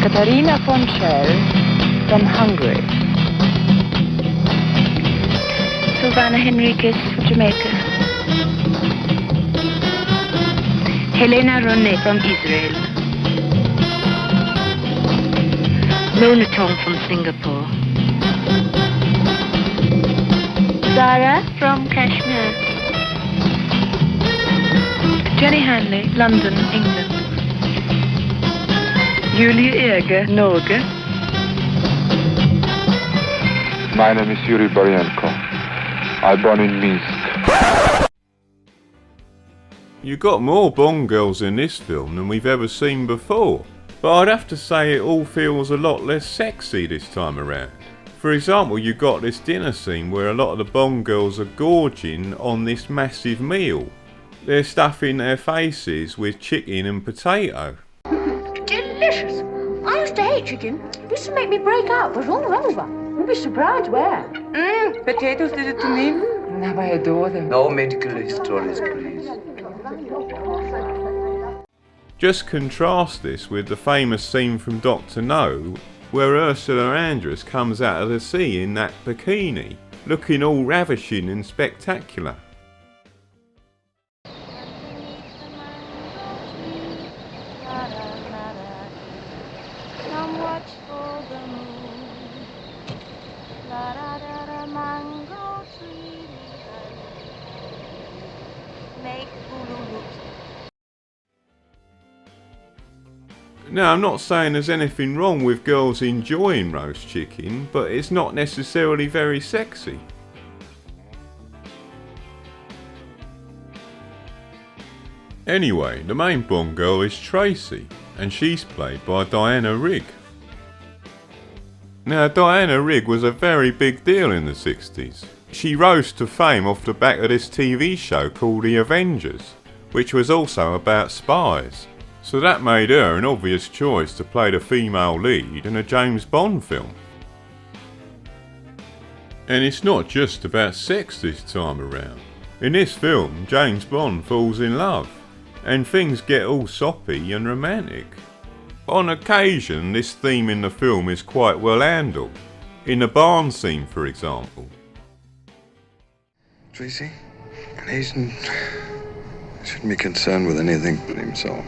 Katharina von Schell from Hungary. Silvana Henriquez from Jamaica. Helena Ronne from Israel. Mona Tong from Singapore. Zara from Kashmir. Jenny Hanley, London, England. Julie Ege, Norge. My name is Yuri Boryenko. I born in Minsk. You got more Bond girls in this film than we've ever seen before, but I'd have to say it all feels a lot less sexy this time around. For example, you got this dinner scene where a lot of the Bond girls are gorging on this massive meal. They're stuffing their faces with chicken and potato. Delicious! I used to hate chicken. It used to make me break out, but all over. You'd be surprised where. Potatoes did it to me. Now I adore them. No medical stories, please. Just contrast this with the famous scene from Dr. No, where Ursula Andress comes out of the sea in that bikini, looking all ravishing and spectacular. Now, I'm not saying there's anything wrong with girls enjoying roast chicken, but it's not necessarily very sexy. Anyway, the main Bond girl is Tracy, and she's played by Diana Rigg. Now, Diana Rigg was a very big deal in the 60s. She rose to fame off the back of this TV show called The Avengers, which was also about spies. So that made her an obvious choice to play the female lead in a James Bond film. And it's not just about sex this time around. In this film, James Bond falls in love, and things get all soppy and romantic. On occasion, this theme in the film is quite well handled. In the barn scene, for example. Tracy, an Asian shouldn't be concerned with anything but himself.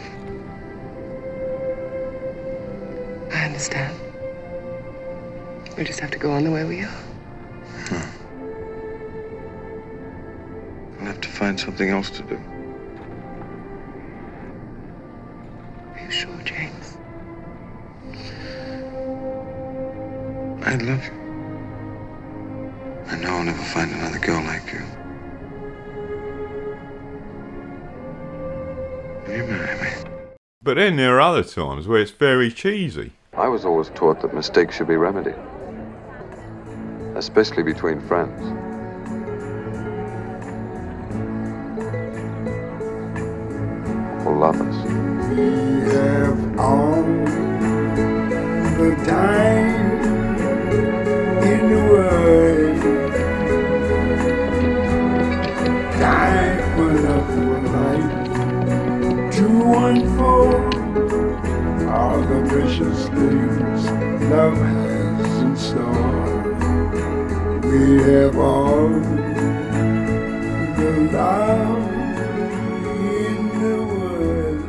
I understand. We just have to go on the way we are. I'll have to find something else to do. Are you sure, James? I love you. I know I'll never find another girl like you. Will you marry me? But then there are other times where it's very cheesy. I was always taught that mistakes should be remedied, especially between friends. Or lovers. We have all the time in the world. Time for love life to unfold. All the precious things love has in store. We have all the love in the world.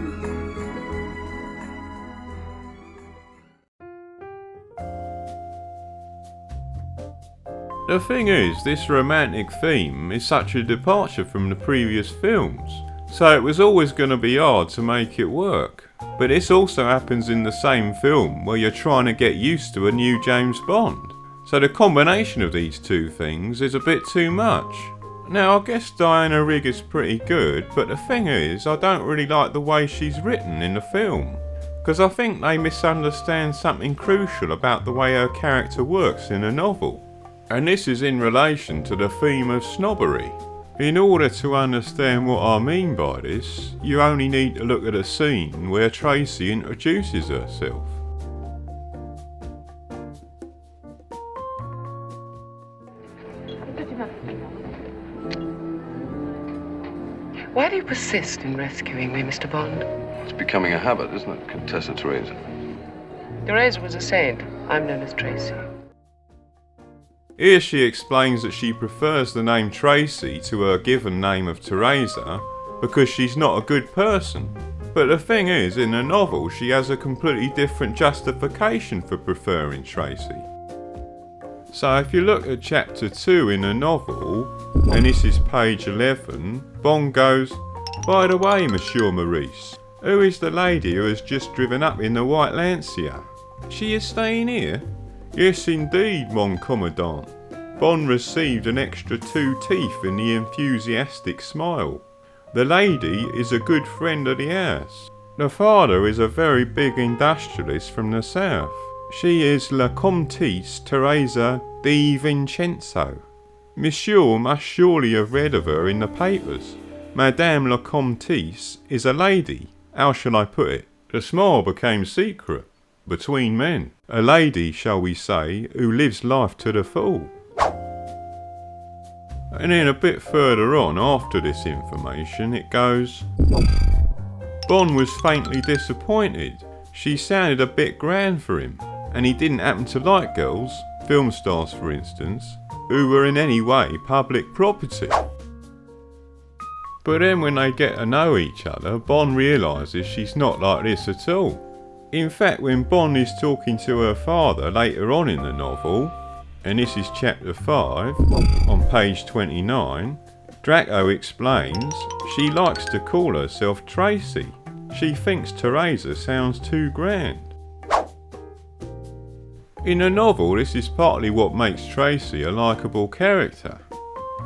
The thing is, this romantic theme is such a departure from the previous films, so it was always going to be hard to make it work. But this also happens in the same film where you're trying to get used to a new James Bond. So the combination of these two things is a bit too much. Now I guess Diana Rigg is pretty good, but the thing is I don't really like the way she's written in the film. Because I think they misunderstand something crucial about the way her character works in the novel. And this is in relation to the theme of snobbery. In order to understand what I mean by this, you only need to look at a scene where Tracy introduces herself. Why do you persist in rescuing me, Mr. Bond? It's becoming a habit, isn't it, Contessa Teresa? Teresa was a saint. I'm known as Tracy. Here she explains that she prefers the name Tracy to her given name of Teresa because she's not a good person. But the thing is, in the novel she has a completely different justification for preferring Tracy. So if you look at chapter 2 in the novel, and this is page 11, Bond goes, "By the way, Monsieur Maurice, who is the lady who has just driven up in the white Lancia? She is staying here?" "Yes indeed, mon commandant." Bond received an extra 2 teeth in the enthusiastic smile. "The lady is a good friend of the house. The father is a very big industrialist from the south. She is La Comtesse Teresa di Vincenzo. Monsieur must surely have read of her in the papers. Madame La Comtesse is a lady, how shall I put it? The smile became secret between men. A lady, shall we say, who lives life to the full." And then a bit further on, after this information, it goes, "Bond was faintly disappointed. She sounded a bit grand for him, and he didn't happen to like girls, film stars for instance, who were in any way public property." But then when they get to know each other, Bond realises she's not like this at all. In fact, when Bond is talking to her father later on in the novel, and this is chapter 5, on page 29, Draco explains she likes to call herself Tracy. She thinks Teresa sounds too grand. In the novel, this is partly what makes Tracy a likeable character.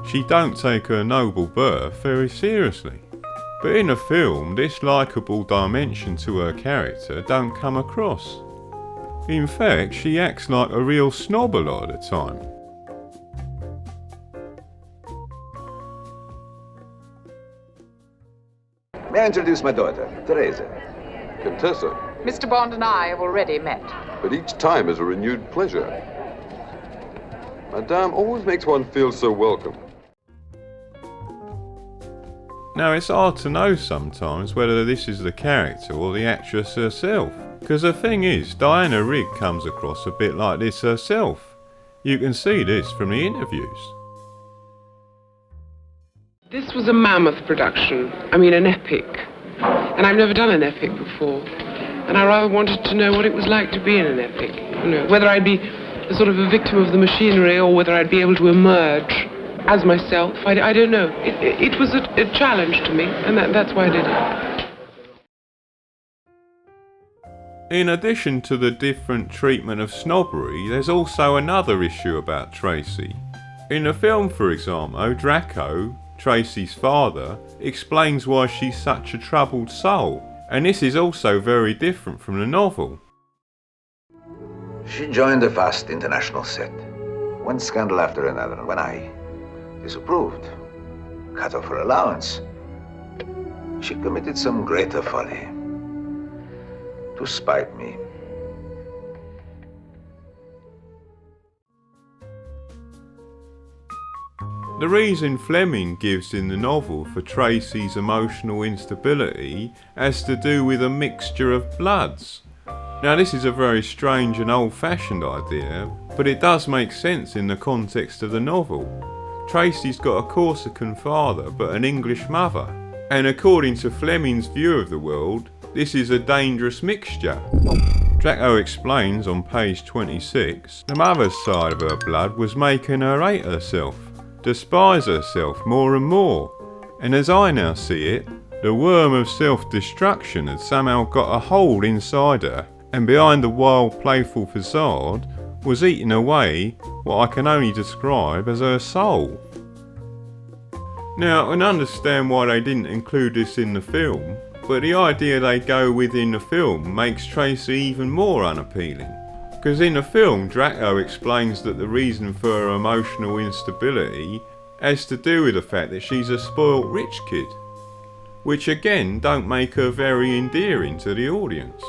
She don't take her noble birth very seriously. But in the film, this likeable dimension to her character don't come across. In fact, she acts like a real snob a lot of the time. May I introduce my daughter, Teresa? Contessa, Mr. Bond and I have already met. but each time is a renewed pleasure. Madame always makes one feel so welcome. Now it's hard to know sometimes whether this is the character or the actress herself. Because the thing is, Diana Rigg comes across a bit like this herself. You can see this from the interviews. This was a mammoth production, an epic. And I've never done an epic before. And I rather wanted to know what it was like to be in an epic. Whether I'd be a sort of a victim of the machinery or whether I'd be able to emerge as myself. I don't know. It was a challenge to me, and that's why I did it. In addition to the different treatment of snobbery, there's also another issue about Tracy. In the film, for example, Draco, Tracy's father, explains why she's such a troubled soul, and this is also very different from the novel. She joined a vast international set. One scandal after another, and when I disapproved, cut off her allowance, she committed some greater folly. To spite me. The reason Fleming gives in the novel for Tracy's emotional instability has to do with a mixture of bloods. Now this is a very strange and old-fashioned idea, but it does make sense in the context of the novel. Tracy's got a Corsican father but an English mother, and according to Fleming's view of the world, this is a dangerous mixture. Draco explains on page 26, the mother's side of her blood was making her hate herself, despise herself more and more, and as I now see it, the worm of self-destruction had somehow got a hold inside her, and behind the wild, playful facade was eating away what I can only describe as her soul. Now, I can understand why they didn't include this in the film, but the idea they go with in the film makes Tracy even more unappealing. Because in the film, Draco explains that the reason for her emotional instability has to do with the fact that she's a spoilt rich kid, which again don't make her very endearing to the audience.